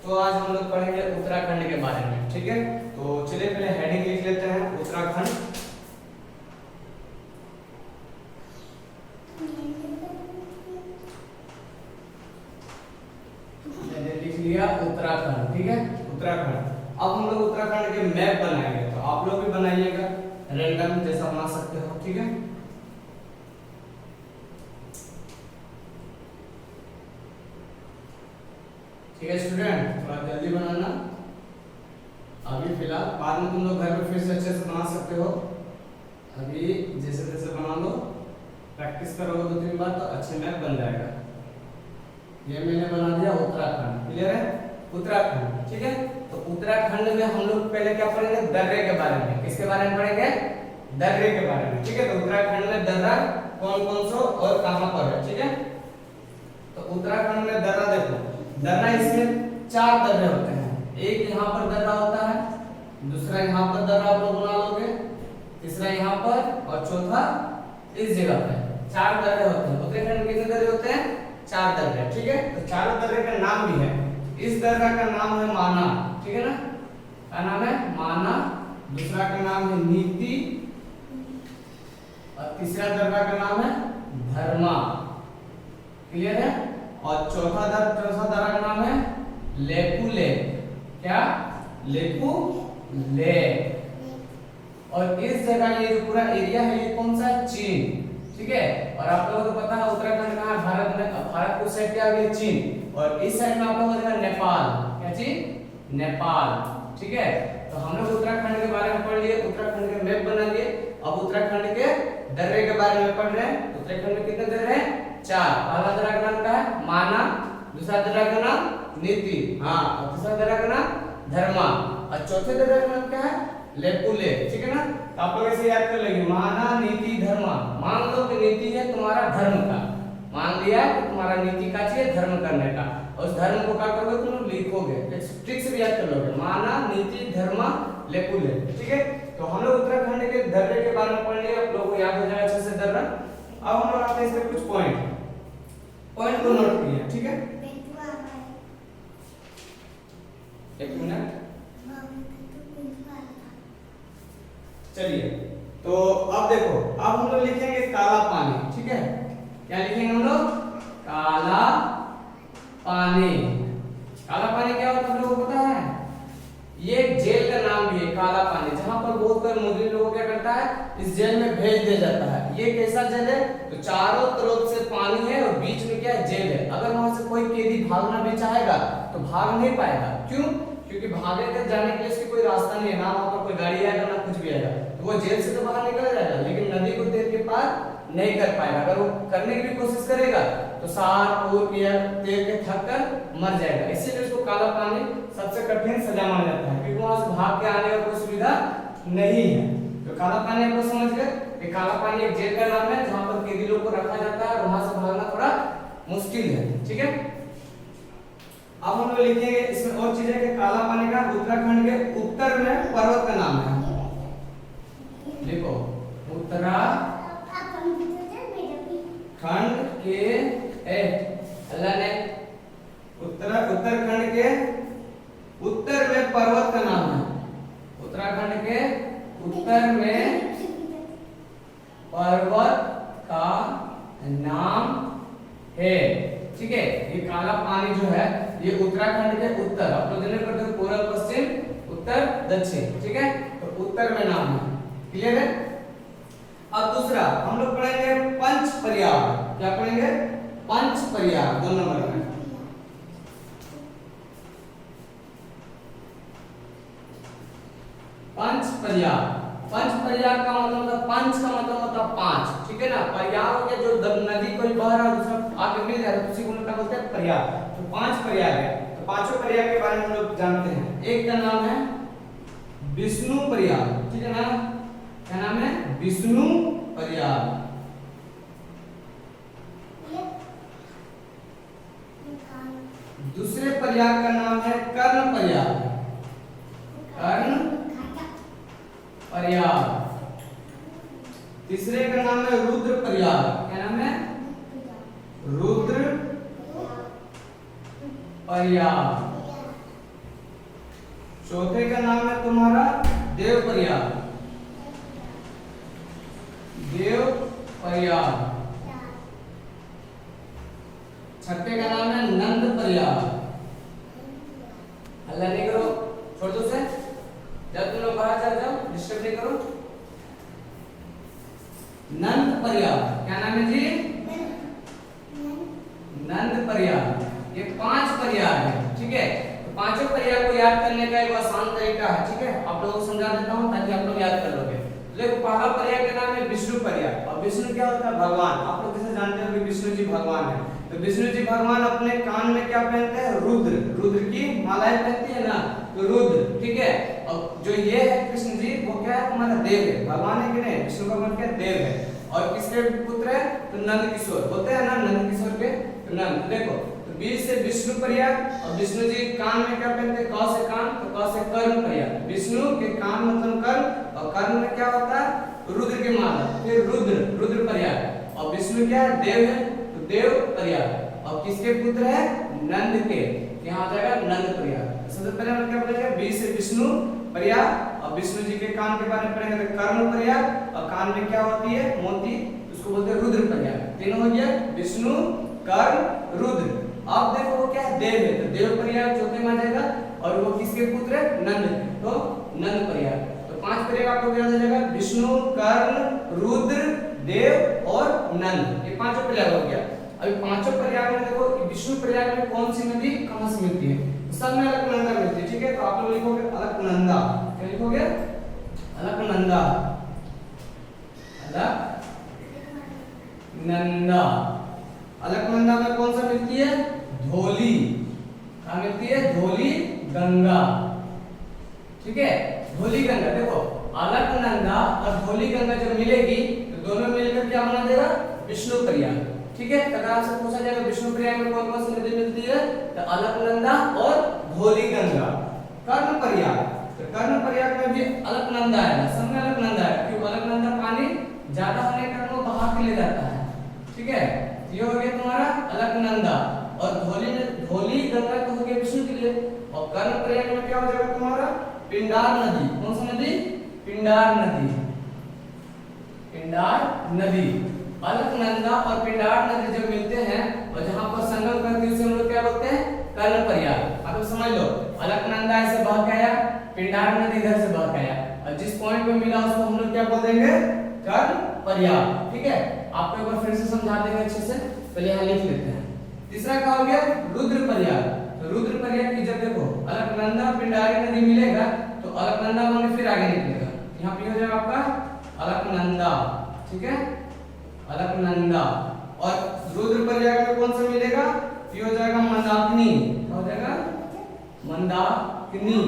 तो आज हम लोग पढ़ेंगे उत्तराखंड के बारे में, ठीक है। तो चलिए पहले हेडिंग लिख लेते हैं, उत्तराखंड। मैंने लिख लिया उत्तराखंड, ठीक है, उत्तराखंड। अब हम लोग उत्तराखंड के मैप बनाएंगे, तो आप लोग भी बनाइएगा, रैंडम जैसा बना सकते हो, ठीक है। ठीक है स्टूडेंट, थोड़ा जल्दी बनाना। अभी फिलहाल, बाद में तुम लोग घर पे फिर से अच्छे से बना सकते हो। अभी जैसे जैसे बना लो, प्रैक्टिस करोगे 2-3 बार तो अच्छे मैप बन जाएगा। ये मैंने बना दिया उत्तराखंड, क्लियर है, उत्तराखंड, ठीक है। तो उत्तराखंड में हम लोग पहले क्या पढ़ेंगे, दर्रे के बारे में। किसके बारे में पढ़ेंगे, दर्रे के बारे में, ठीक है। तो उत्तराखंड में दर्रा कौन कौन सा और कहां पर है, ठीक है। तो उत्तराखंड में दर्रा देखो, दर्रा इसमें 4 दर्रे होते हैं। एक यहाँ पर दर्रा होता है, दूसरा यहाँ पर दर्रा आप लोग बना लोगे, तीसरा यहाँ पर और चौथा इस जगह पे। 4 दर्रे होते हैं उत्तराखंड में। कितने दर्रे होते हैं, 4 दर्रे, ठीक है। तो 4 दर्रे का नाम भी है। इस दर्रा का नाम है माना, ठीक है ना, क्या नाम है, माना। दूसरा का नाम है नीति और तीसरा दर्रा का नाम है धर्मा, क्लियर है। और चौथा दर्रा का नाम है लेपुले, क्या, लेपुले। और इस जगह ये जो पूरा एरिया है ये कौन सा है, चीन, ठीक है। और आप लोगों को पता है उत्तराखंड कहाँ है, भारत में। भारत को साइड क्या आ गया, चीन। और इस साइड में आप लोगों को देखा नेपाल, क्या चीज, नेपाल, ठीक है। तो हम लोग उत्तराखंड के बारे में पढ़ लिए, उत्तराखंड के मैप बना लिए। अब उत्तराखंड के दर्रे के बारे में पढ़ रहे हैं। उत्तराखंड में कितने दर्रे हैं, 4। पहला दर्रा का नाम क्या है, माना। दूसरा दर्रा का नाम नीति, हाँ। और तीसरा दर्रा का नाम धर्मा। और चौथे दर्रा का नाम क्या है, लेपुले, ठीक है ना। तो आप लोग ऐसे याद कर लेंगे, माना, नीति, धर्मा। मान लो कि नीति है तुम्हारा धर्म का, मान लिया कि तुम्हारा नीति का चाहिए धर्म करने का, और उस धर्म को क्या करोगे, तुम लिखोगे, ट्रिक से भी याद कर लोगे, माना, नीति, धर्मा, लेपुले, ठीक है। तो हम लोग उत्तराखंड के दर्रे के बारे में पढ़ लिए, आप लोगों को याद हो जाए अच्छे से दर्रा। अब हम लोग आते हैं इसमें कुछ पॉइंट को नोट किए, ठीक है। एक मिनट, चलिए। तो अब देखो, अब हम लोग लिखेंगे काला पानी, ठीक है। क्या लिखेंगे हम लोग, काला पानी। काला पानी क्या होता है, हम लोगों को पता है, ये जेल का नाम भी है, काला पानी। जहां पर बहुत कर मुजरिम लोगों क्या करता है, इस जेल में भेज दिया जाता है। ये कैसा जेल है, तो चारों तरफ से पानी है और बीच में क्या है, जेल है। अगर वहां से कोई कैदी भागना भी चाहेगा तो भाग नहीं पाएगा, क्यों, क्योंकि भागे कर जाने के लिए इसकी कोई रास्ता नहीं है, ना वहां पर कोई गाड़ी आएगा ना कुछ भी आएगा। तो वो जेल से तो बाहर निकल जाएगा, लेकिन नदी को तैर के पार नहीं कर पाएगा। अगर वो करने की भी कोशिश करेगा तो सार और तैर के थक कर मर जाएगा। इसीलिए उसको काला पानी सबसे कठिन सजा माना जाता है, क्योंकि वहां से भाग के आने का कोई सुविधा नहीं है। तो काला पानी आपको समझ गए कि काला पानी एक जेल का नाम है जहां पर कैदी लोग को रखा जाता है और वहां से भागना थोड़ा मुश्किल है, ठीक है। अब हम लोग लिखेंगे इसमें और चीजें कि काला पानी का उत्तराखंड के उत्तर में पर्वत का नाम है, देखो, उत्तराखंड के अल्लाह ने उत्तराखंड के उत्तर में पर्वत का नाम है। उत्तराखंड के उत्तर में पर्वत का नाम है, ठीक है। ये काला पानी जो है ये उत्तराखंड के उत्तर, आप लोग जनरल करते हो पूर्व पश्चिम उत्तर दक्षिण, ठीक है। तो उत्तर में नाम है, क्लियर है। अब दूसरा हम लोग पढ़ेंगे पंच पर्याय। क्या पढ़ेंगे, पंच पर्याय, 2 नंबर में। पंच पर्याय, पंच पर्याय का मतलब होता है, पंच का मतलब होता है 5, ठीक है ना। पर्याय हो गया जो नदी कोई बह रहा है दूसरा आगे मिल जाए तो उसी को क्या बोलते हैं, पर्याय। तो 5 पर्याय है। तो पांचों पर्याय के बारे में हम लोग जानते हैं। एक का नाम है विष्णु पर्याय, ठीक है ना, क्या नाम है, विष्णु पर्याय। दूसरे पर्याय का नाम है कर्ण पर्याय, कर्ण पर्याय। तीसरे का नाम है रुद्र पर्याय, क्या नाम है, रुद्र पर्याय। चौथे का नाम है तुम्हारा देवप्रयाग, देवप्रयाग। छठे का नाम है नंदप्रयाग। हल्ला नहीं करो, छोड़ दो से, जब तुम लोग बाहर चल जाओ डिस्टर्ब नहीं करो। नंदप्रयाग, क्या नाम है जी? नंदप्रयाग। ये 5 प्रयाग है, ठीक है। तो पांचों प्रयाग को याद करने का एक आसान तरीका है, ठीक है। आप लोगों को समझा देता हूं ताकि आप लोग याद कर लोगे। देखो पहला प्रयाग का नाम है विष्णु प्रयाग। और विष्णु क्या होता है? भगवान। आप लोग जैसे जानते हो कि विष्णु जी भगवान है, तो विष्णु जी भगवान अपने कान में क्या पहनते हैं? रुद्र, रुद्र की मालाएं पहनती है ना, तो रुद्र, ठीक है। और जो ये है कृष्ण जी, वो क्या है? तुम्हारा देव है, भगवान है कि नहीं? विष्णु भगवान क्या देव है। और किसके पुत्र है? तो नंद किशोर, बोलते हैं ना नंद किशोर के, तो नंद। देखो तो बीच से विष्णु प्रयाग, और विष्णु जी कान में क्या पहनते हैं? क से कान, तो क से कर्ण प्रयाग। विष्णु के कान मतलब कर्ण, और कर्ण में क्या होता है? रुद्र की माला, फिर रुद्र, रुद्र प्रयाग। और विष्णु क्या है? देव है, तो देव प्रयाग। और किसके पुत्र है? नंद के, यहाँ आ जाएगा नंद प्रयाग। सबसे पहले हम क्या बोलेंगे? बीच से विष्णु प्रयाग, और विष्णु जी के कान के बारे में पढ़ेंगे तो कर्ण प्रयाग, और कान में क्या होती है? मोती, उसको बोलते हैं रुद्र प्रयाग। तीनों हो गया, विष्णु, कर्ण, रुद्र। अब देखो वो क्या है? देव है, तो देव प्रयाग चौथे में आ जाएगा। और वो किसके पुत्र है? नंद, तो नंद प्रयाग। तो 5 प्रयाग आपको याद आ जाएगा, विष्णु, कर्ण, रुद्र, देव और नंद। ये 5 प्रयाग हो गया। अभी 5 प्रयाग में देखो विष्णु प्रयाग में कौन सी नदी कहां से मिलती है? सब में अलकनंदा मिलती है, ठीक है। तो आप लोग लिखोगे अलकनंदा, क्या लिखोगे? अलकनंदा, अलकनंदा। अलकनंदा में कौन सा मिलती है? धौली, कहां मिलती है? धौली गंगा, ठीक है। धौली गंगा, देखो अलकनंदा और धौली गंगा जब मिलेगी तो दोनों मिलकर क्या बना देगा? विष्णु प्रयाग, ठीक है। अगर आपसे पूछा जाएगा विष्णु प्रयाग में कौन कौन सी नदी मिलती है, तो अलकनंदा और धौली गंगा। कर्ण प्रयाग, तो कर्ण प्रयाग में भी अलकनंदा है, सब में अलकनंदा है, क्योंकि अलकनंदा पानी ज्यादा होने के कारण वो बहा के ले जाता है, ठीक है। ये हो गया तुम्हारा अलकनंदा। और धौली गंगा तो हो गया विष्णु के लिए। और कर्ण प्रयाग में क्या हो जाएगा तुम्हारा? पिंडार नदी। कौन सी नदी? पिंडार नदी, पिंडार नदी। अलकनंदा और पिंडार नदी जब मिलते हैं और जहां पर संगम करती है उसे हम लोग क्या बोलते हैं? कर्ण प्रयाग। आप लोग समझ लो, अलकनंदा ऐसे बह के आया, पिंडार नदी इधर से बह के आया, और जिस पॉइंट पे मिला उसको हम लोग क्या बोल देंगे? कर्ण प्रयाग, ठीक है। आपको एक बार फिर से समझा देंगे अच्छे से, पहले यहाँ लिख लेते हैं। तीसरा क्या हो गया? रुद्र प्रयाग। तो रुद्र प्रयाग की जब देखो अलकनंदा पिंडारी नदी मिलेगा तो अलकनंदा बन फिर आगे निकलेगा, यहाँ पे हो जाएगा आपका अलकनंदा, ठीक है, अलकनंदा। और रुद्र प्रयाग में कौन सा मिलेगा? ये हो जाएगा मंदाकिनी, क्या हो जाएगा? मंदाकिनी,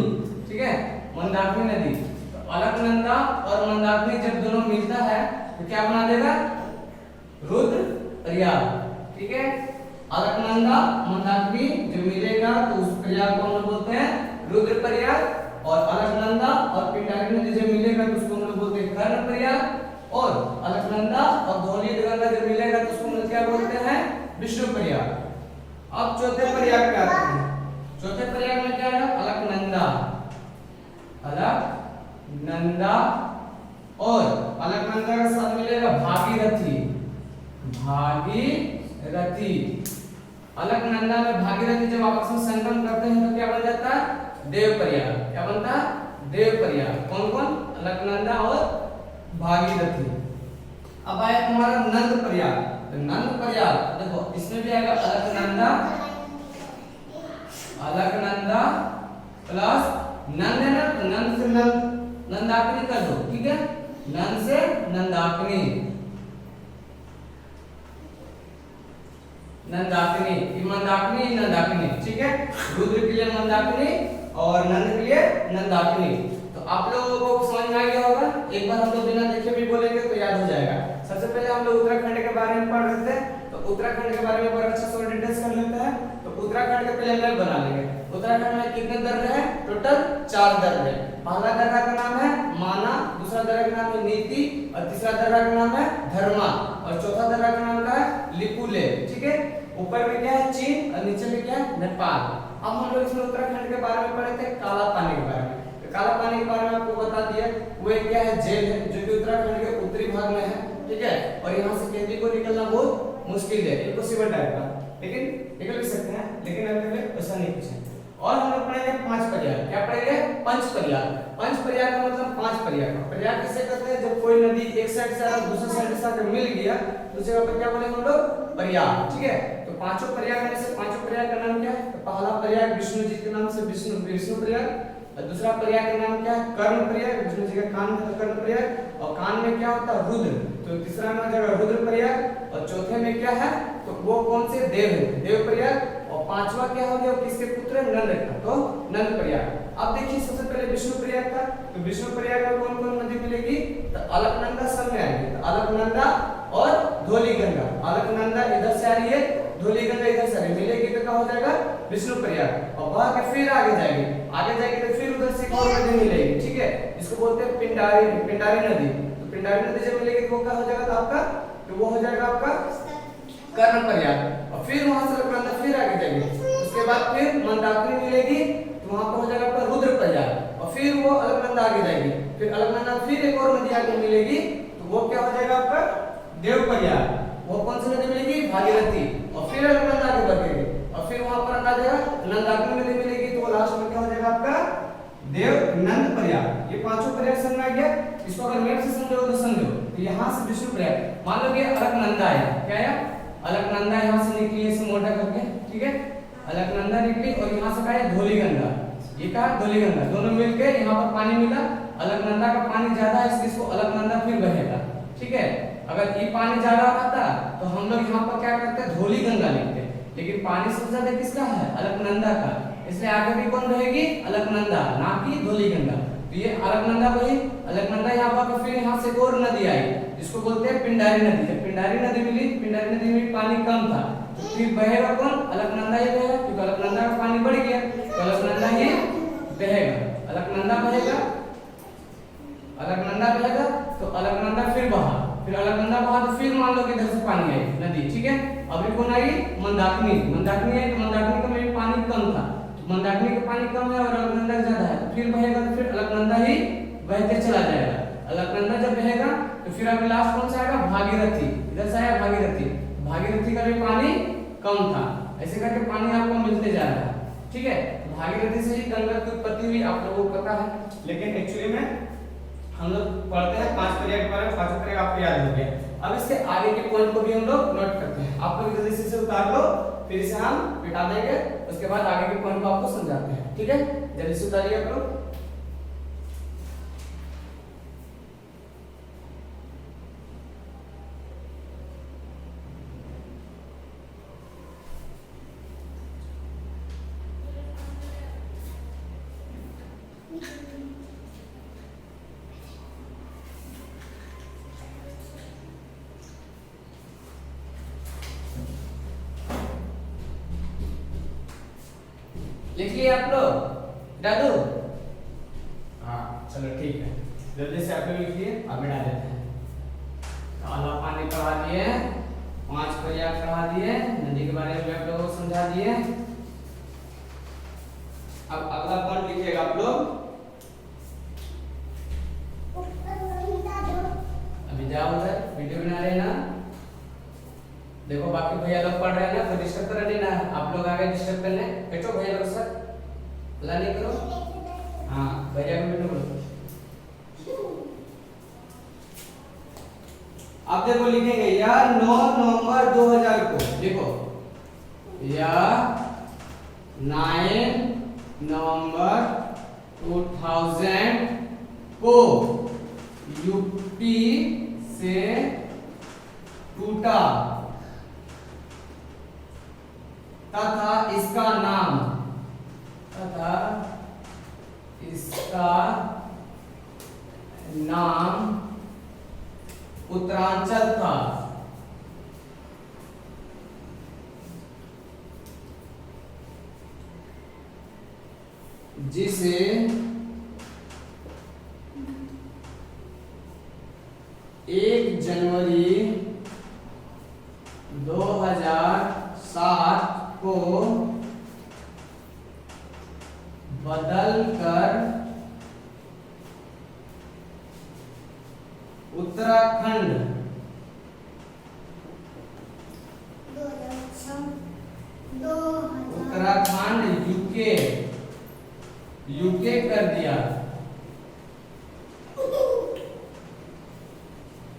ठीक है, मंदाकिनी नदी। तो अलकनंदा और मंदाकिनी जब दोनों मिलता है तो क्या बना देगा? रुद्र प्रयाग, ठीक है। अलकनंदा मंदाकिनी जब मिलेगा तो उस प्रयाग को हम लोग बोलते हैं रुद्र प्रयाग। और अलकनंदा और पिंडारी नदी जब मिलेगा तो उसको हम लोग बोलते हैं कर्ण प्रयाग। और अलकनंदा और धौली गंगा जब मिलेगा तो उसको हम लोग क्या बोलते हैं? विष्णु प्रयाग। अब चौथे प्रयाग पे आते हैं। चौथे प्रयाग में क्या है? अलकनंदा, अलकनंदा और अलकनंदा के साथ मिलेगा भागीरथी, भागीरथी। अलकनंदा में भागीरथी जब आपस में संगम करते हैं तो क्या बन जाता है? देव प्रयाग। क्या बनता है? देव प्रयाग। कौन कौन? अलकनंदा और भागीरथी। अब आया तुम्हारा नंद प्रयाग। तो नंद प्रयाग देखो इसमें भी आएगा अलकनंदा, अलकनंदा प्लस नंद है ना, तो नंद से नंदाकिनी कर दो, ठीक है, नंद से नंदाकिनी, नंदाकिनी, मंदाकिनी, नंदाकिनी, ठीक है। रुद्र के लिए मंदाकिनी और नंद के लिए नंदाकिनी। तो आप लोगों को समझ में आ गया होगा। एक बार हम लोग बिना देखे भी बोलेंगे तो याद हो जाएगा। सबसे पहले हम लोग उत्तराखंड के बारे में पढ़ रहे थे, तो उत्तराखंड के बारे में बड़ा अच्छा से डिटेल्स कर लेते हैं। तो उत्तराखंड के पहले मैप बना लेंगे। उत्तराखंड में कितने दर्रे हैं? टोटल 4 दर्रे। पहला दर्रा का नाम है माना, दूसरा दर्रा का नाम है नीति, और तीसरा दर्रा का नाम है धर्मा, और चौथा दर्रा का नाम क्या है? लिपुले, ठीक है। ऊपर में क्या है चीन और नीचे में क्या है नेपाल। अब हम लोग इसमें उत्तराखंड के बारे में पढ़े थे, काला पानी के बारे में। तो काला पानी के बारे में आपको बता दिया, वो एक क्या है झील है जो कि उत्तराखंड के उत्तरी भाग में है, ठीक है। और यहाँ से केंद्रीय को निकलना बहुत मुश्किल है, इम्पॉसिबल टाइप का, लेकिन निकल भी सकते हैं, लेकिन अभी ऐसा नहीं कुछ है। और हम लोग पढ़ेंगे पांच पर्याय। क्या पढ़ेंगे? पंच पर्याय। पंच पर्याय का मतलब पांच पर्याय। पर्याय किसे कहते हैं? जब कोई नदी एक साइड से और दूसरे साइड से आकर मिल गया तो उसे अपन क्या बोलेंगे हम लोग? पर्याय, ठीक है। तो पांचों पर्याय में से पांचों पर्याय का नाम क्या है? तो पहला पर्याय विष्णु जी के नाम से विष्णु पर्याय, और दूसरा पर्याय का नाम क्या है? कर्ण पर्याय, विष्णु जी का कान में कर्ण पर्याय, और कान में क्या होता है? रुद्र। तो तीसरा में हो जाएगा रुद्र पर्याय, और चौथे में क्या है? तो वो कौन से? देव है, देव पर्याय। और पांचवा क्या हो गया? किसके पुत्र? नंद का, तो नंद पर्याय। अब देखिए सबसे पहले विष्णु पर्याय का। तो विष्णु पर्याय में कौन कौन नदी मिलेगी? तो अलकनंदा सब में आएगी। तो अलकनंदा और धौलीगंगा। अलकनंदा इधर से आ रही है, धौलीगंगा इधर से आ रही है, मिलेगी तो क्या हो जाएगा? विष्णु पर्याय। और वहां के फिर आगे जाएगी तो फिर उधर से एक और नदी मिलेगी, ठीक है, जिसको बोलते हैं पिंडारी नदी। तो पिंडारी नदी जब मिलेगी तो वो क्या हो जाएगा? तो आपका तो वो हो जाएगा आपका कर्ण पर्याय। और फिर वहां से अलकनंदा फिर आगे जाएगी, उसके बाद फिर मंदाकिनी मिलेगी, तो वहां पर हो जाएगा आपका रुद्र पर्याय। और फिर वो अलकनंदा आगे जाएगी, फिर अलकनंदा फिर एक और नदी आगे मिलेगी, तो वो क्या हो जाएगा आपका? देव पर्याय। वो कौन सी नदी मिलेगी? भागीरथी। और फिर अलकनंदा आगे बढ़ेगी, और फिर वहां पर आ जाएगा नंदाकिनी नदी मिलेगी, तो वो लास्ट में क्या हो जाएगा आपका? देव नंद पर्याय। ये पांचों पर्याय समझ में आ गया। इसको अगर मैप से समझो तो समझो। तो यहाँ से विष्णु पर्याय, मान लो कि अलकनंदा आया, क्या आया? अलकनंदा यहाँ से निकली ऐसे मोटा करके, ठीक है, अलकनंदा निकली, और यहाँ से क्या है? धौलीगंगा। ये क्या? धौलीगंगा। दोनों मिलके यहाँ पर पानी मिला, अलकनंदा का पानी ज्यादा है इसलिए इसको अलकनंदा फिर बहेगा, ठीक है। अगर ये पानी ज्यादा आता तो हम लोग यहाँ पर क्या करते हैं? धौलीगंगा लिखते हैं, लेकिन पानी सबसे ज्यादा किसका है? अलकनंदा का, इसलिए आगे भी कौन बहेगी? अलकनंदा, ना कि धौलीगंगा। तो ये अलकनंदा बही, अलकनंदा यहाँ पर, फिर यहाँ से एक और नदी आई जिसको बोलते हैं पिंडारी नदी। जब पिंडारी नदी मिली, पिंडारी नदी में पानी कम था, तो फिर बहेगा कौन? अलकनंदा ही बहेगा, क्योंकि अलकनंदा का पानी बढ़ गया तो अलकनंदा ही बहेगा। अलकनंदा बहेगा, अलकनंदा बहेगा, तो अलकनंदा फिर बहा, फिर अलकनंदा बहा तो फिर मान लो कि इधर से पानी आई नदी, ठीक है। अभी कौन आई? मंदाकिनी। मंदाकिनी आई, तो मंदाकिनी का में पानी कम था, तो मंदाकिनी का पानी कम है और अलकनंदा ज्यादा है, तो फिर बहेगा, तो फिर अलकनंदा ही बहते चला जाएगा। अलकनंदा जब बहेगा तो फिर अभी लास्ट कौन सा आएगा? भागीरथी। इधर से आया भागीरथी, भागीरथी का भी पानी कम था, ऐसे करके पानी आपको मिलते जा रहा है, ठीक है। भागीरथी से ही गंगा की उत्पत्ति हुई, आप लोगों को पता है, लेकिन एक्चुअली में हम लोग पढ़ते हैं पांच पर्याय के बारे में, पांचों पर्याय आपको याद हो गया। अब इसके आगे के पॉइंट को भी हम लोग नोट करते हैं। आप लोग जल्दी से उतार लो, फिर इसे हम मिटा देंगे, उसके बाद आगे के पॉइंट को आपको समझाते हैं, ठीक है। जल्दी से उतारिए आप लोग। लिख लिए आप लोग? दादू? हाँ चलो ठीक है, जल्दी से आप लोग लिख लिए, अब मिटा देते हैं। काला पानी पढ़ा दिए, पांच पर्याय पढ़ा दिए, नदी के बारे में आप लोगों को समझा दिए। अब अगला पॉइंट लिखिएगा आप लोग। अभी जाओ उधर, वीडियो बना रहे ना, देखो बाकी भैया लोग पढ़ रहे हैं ना, तो डिस्टर्ब कर नहीं ना, आप लोग आगे डिस्टर्ब करने बैठो भैया लोग, सर ला नहीं करो, हाँ भैया को बैठो बोलो। आप देखो लिखेंगे या 9 नवंबर 2000 को, देखो या 9 नवंबर 2000 को यूपी से टूटा तथा इसका नाम उत्तरांचल था। जिसे 1 जनवरी 2007 को बदलकर उत्तराखंड यूके कर दिया।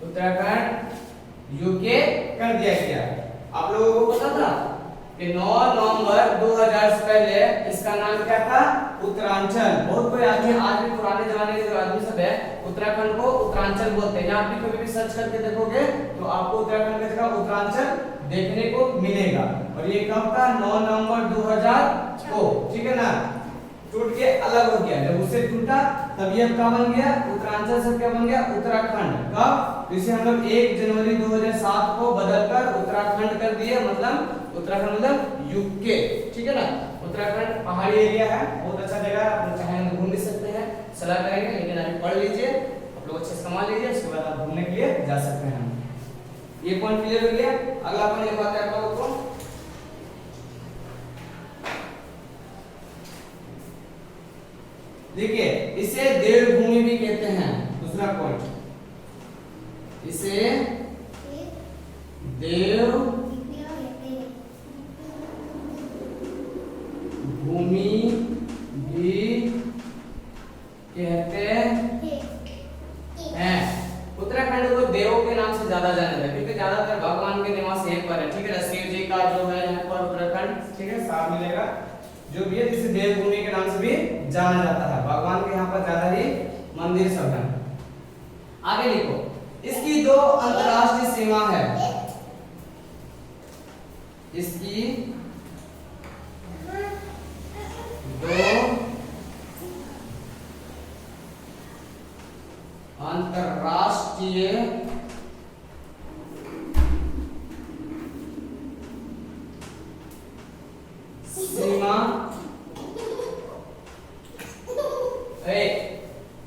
उत्तराखंड यूके कर दिया गया। आप लोगों को पता था कि 9 नवंबर 2000 से पहले इसका नाम क्या था? उत्तरांचल। बहुत कोई आदमी आज भी पुराने जमाने के जो आदमी सब है उत्तराखंड को उत्तरांचल बोलते हैं। आप भी कभी भी सर्च करके देखोगे तो आपको उत्तराखंड की जगह उत्तरांचल देखने को मिलेगा। और ये कब का? 9 नवंबर 2000 को, ठीक है ना? टूट के अलग हो गया। जब उससे टूटा तब ये क्या बन गया? उत्तरांचल से क्या बन गया? उत्तराखंड। कब? इसे हम लोग 1 जनवरी 2007 को बदलकर उत्तराखंड कर दिए। मतलब उत्तराखंड मतलब यूके, ठीक है ना? उत्तराखंड पहाड़ी एरिया है, बहुत अच्छा जगह है। आप चाहें तो घूम भी सकते हैं, सलाह करेंगे, लेकिन अभी पढ़ लीजिए, आप लोग अच्छे से कमा लीजिए, उसके बाद आप घूमने के लिए जा सकते हैं। ये पॉइंट क्लियर हो गया। अगला पॉइंट लिखवाते हैं आप लोगों को। देखिए, इसे देवभूमि भी कहते हैं। दूसरा पॉइंट, इसे देव भूमि भी कहते हैं। उत्तराखंड को देवों के नाम से ज्यादा जाना जाता है क्योंकि ज्यादातर भगवान के निवास यहीं पर है, ठीक है? शिव जी का जो है यहाँ पर उत्तराखंड, ठीक है, साफ मिलेगा। जो भी है जिसे देवभूमि के नाम से भी जाना जाता है। भगवान के यहाँ पर ज्यादा ही मंदिर सब है। आगे लिखो, इसकी 2 अंतरराष्ट्रीय सीमा है। इसकी 2 अंतरराष्ट्रीय सीमा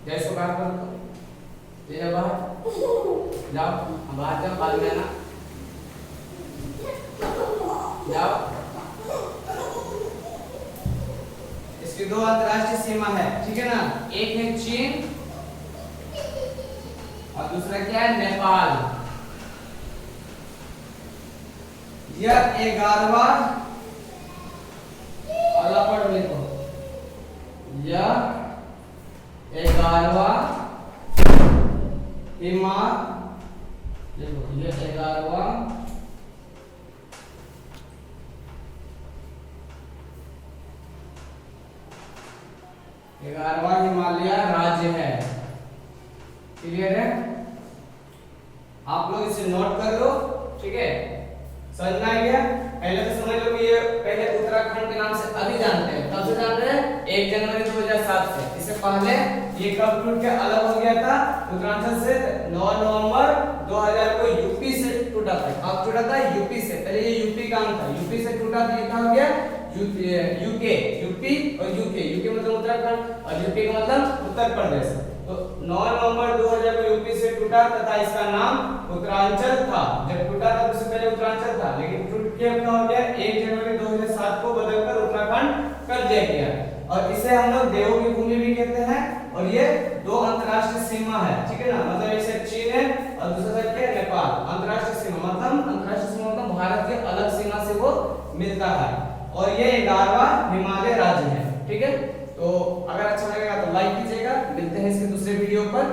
जैसो बाहर कर दो, बाहर जाओ, बाहर जाओ, बाद में आना, जाओ। इसकी 2 अंतरराष्ट्रीय सीमा है, ठीक है ना? एक है चीन और दूसरा क्या है? नेपाल। यह 11वां, अगला पढ़ लिखो, यह 11वां देखो, ये 11वां हिमालय राज्य है। क्लियर है? आप लोग इसे नोट कर लो, ठीक है? समझ में आ गया? पहले तो समझ लो कि ये पहले उत्तराखंड के नाम से अभी जानते हैं। कब से जान रहे हैं? 1 जनवरी 2007 से। इससे पहले ये कब टूट के अलग हो गया था? उत्तरांचल से 9 नवंबर 2000 को यूपी से टूटा था। कब टूटा था? यूपी से। पहले ये यूपी का अंग था, यूपी से टूटा तो ये क्या हो गया? यूके। यूपी और यूके, यूके मतलब उत्तराखंड और यूपी का मतलब उत्तर प्रदेश। तो 9 नवंबर 2000 को यूपी से टूटा तथा इसका नाम उत्तरांचल था। जब टूटा था उससे पहले उत्तरांचल था, लेकिन टूट के क्या हो गया? 1 जनवरी 2007 को बदलकर उत्तराखंड कर दिया गया। और इसे हम लोग देवों की भूमि भी कहते हैं। और ये 2 अंतरराष्ट्रीय सीमा है, ठीक है ना? मतलब एक साइड चीन है और दूसरा साइड क्या है? नेपाल। अंतरराष्ट्रीय सीमा मतलब अंतरराष्ट्रीय सीमा मतलब भारत के अलग सीमा से वो मिलता है। और ये 11वां हिमालय राज्य है, ठीक है? तो अगर अच्छा लगेगा तो लाइक कीजिएगा। मिलते हैं इसके दूसरे वीडियो पर।